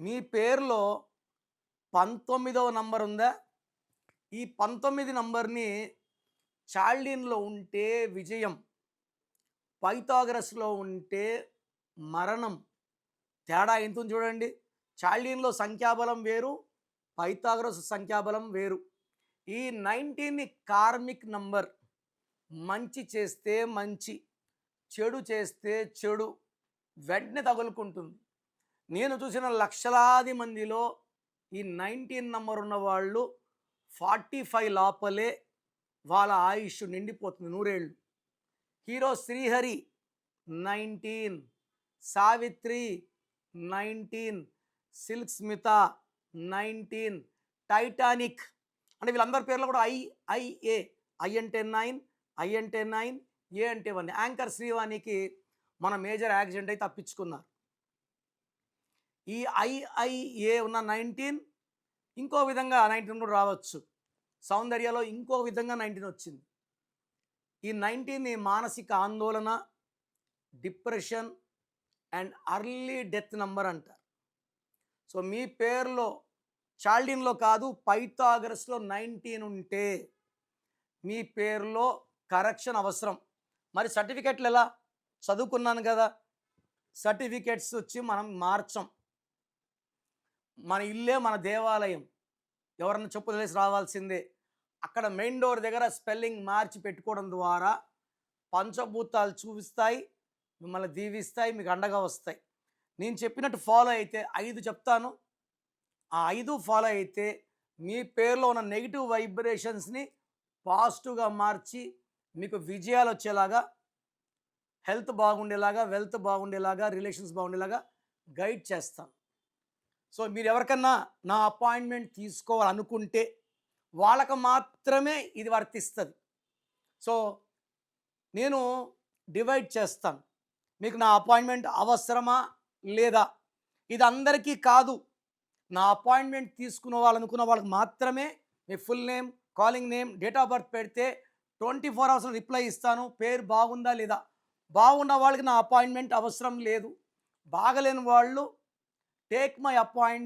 మీ పేరులో 19వ నంబర్ ఉందా? ఈ 19 నంబర్‌ని చాల్డీన్‌లో ఉంటే విజయం, పైథాగరస్‌లో ఉంటే మరణం. తేడా ఎంతుంది చూడండి. చాల్డీన్‌లో సంఖ్యాబలం వేరు, పైథాగరస్ సంఖ్యాబలం వేరు. ఈ 19ని కార్మిక్ నంబర్. మంచి చేస్తే మంచి, చెడు చేస్తే చెడు వెంటనే తగులుకుంటుంది. నేను చూసిన లక్షలాది మందిలో ఈ 19 నంబర్ ఉన్నవాళ్ళు 45 లోపలే వాళ్ళ ఆయుష్ నిండిపోతుంది, నూరేళ్ళు. Hero Srihari 19, Savitri 19, Silk Smitha 19, Titanic. అంటే వీళ్ళందరి పేర్లు కూడా ఐఏ. ఐ అంటే 9, ఐ అంటే 9, ఏ అంటే 1. యాంకర్ శ్రీవాణికి మన మేజర్ యాక్సిడెంట్ అయి తప్పించుకున్నారు. ఈ ఐఐఏ ఉన్న 19 ఇంకో విధంగా 19 కూడా రావచ్చు. సౌందర్యలో ఇంకో విధంగా 19 వచ్చింది. ఈ 19ని మానసిక ఆందోళన, depression and early death number అంటారు. సో మీ పేరులో చాల్డీన్‌లో కాదు, పైథాగరస్‌లో 19 ఉంటే మీ పేరులో కరెక్షన్ అవసరం. మరి సర్టిఫికెట్లు ఎలా? చదువుకున్నాను కదా, సర్టిఫికెట్స్ వచ్చి మనం మార్చం. మన ఇల్లే మన దేవాలయం. ఎవరన్నా చెప్పులు వేసి రావాల్సిందే. అక్కడ మెయిన్ డోర్ దగ్గర స్పెల్లింగ్ మార్చి పెట్టుకోవడం ద్వారా పంచభూతాలు చూపిస్తాయి, మిమ్మల్ని దీవిస్తాయి, మీకు అండగా వస్తాయి. నేను చెప్పినట్టు ఫాలో అయితే 5 చెప్తాను. ఆ 5 ఫాలో అయితే మీ పేరులో ఉన్న నెగిటివ్ వైబ్రేషన్స్ని పాజిటివ్గా మార్చి మీకు విజయాలు వచ్చేలాగా, హెల్త్ బాగుండేలాగా, వెల్త్ బాగుండేలాగా, రిలేషన్స్ బాగుండేలాగా గైడ్ చేస్తాను. సో మీరు ఎవరికన్నా నా అపాయింట్మెంట్ తీసుకోవాలనుకుంటే వాళ్ళకు మాత్రమే ఇది వర్తిస్తుంది. సో నేను డివైడ్ చేస్తాను. మీకు నా అపాయింట్మెంట్ అవసరమా లేదా? ఇది అందరికీ కాదు. నా అపాయింట్మెంట్ తీసుకున్న వాళ్ళకి మాత్రమే మీ full name, calling name, date of birth పెడితే 24 అవర్స్లో రిప్లై ఇస్తాను. పేరు బాగుందా లేదా? బాగున్న వాళ్ళకి నా అపాయింట్మెంట్ అవసరం లేదు. బాగలేని వాళ్ళు టేక్ మై అపాయింట్మెంట్